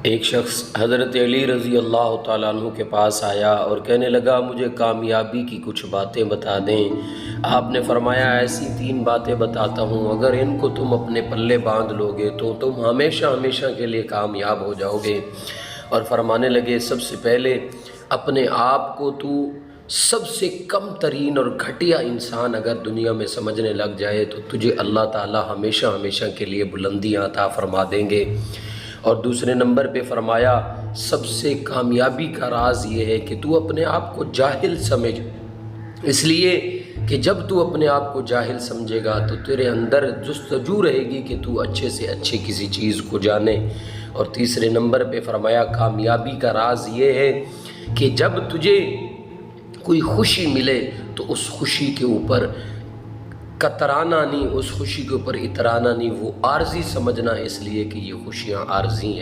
एक शख्स हज़रत अली रज़ी अल्लाह ताला अन्हु के पास आया और कहने लगा, मुझे कामयाबी की कुछ बातें बता दें। आपने फरमाया, ऐसी 3 बातें बताता हूँ, अगर इनको तुम अपने पल्ले बांध लोगे तो तुम हमेशा हमेशा के लिए कामयाब हो जाओगे। और फरमाने लगे, सबसे पहले अपने आप को तू सबसे कम तरीन और घटिया इंसान अगर दुनिया में समझने लग जाए तो तुझे अल्लाह ताला हमेशा हमेशा के लिए बुलंदियाँ अता फरमा देंगे। और दूसरे नंबर पे फरमाया, सबसे कामयाबी का राज ये है कि तू अपने आप को जाहिल समझ, इसलिए कि जब तू अपने आप को जाहिल समझेगा तो तेरे अंदर जुस्तजू रहेगी कि तू अच्छे से अच्छे किसी चीज़ को जाने। और तीसरे नंबर पे फरमाया, कामयाबी का राज ये है कि जब तुझे कोई खुशी मिले तो उस खुशी के ऊपर कतराना नहीं, उस खुशी के ऊपर इतराना नहीं, वो आर्जी समझना, इसलिए कि ये खुशियाँ आर्जी हैं।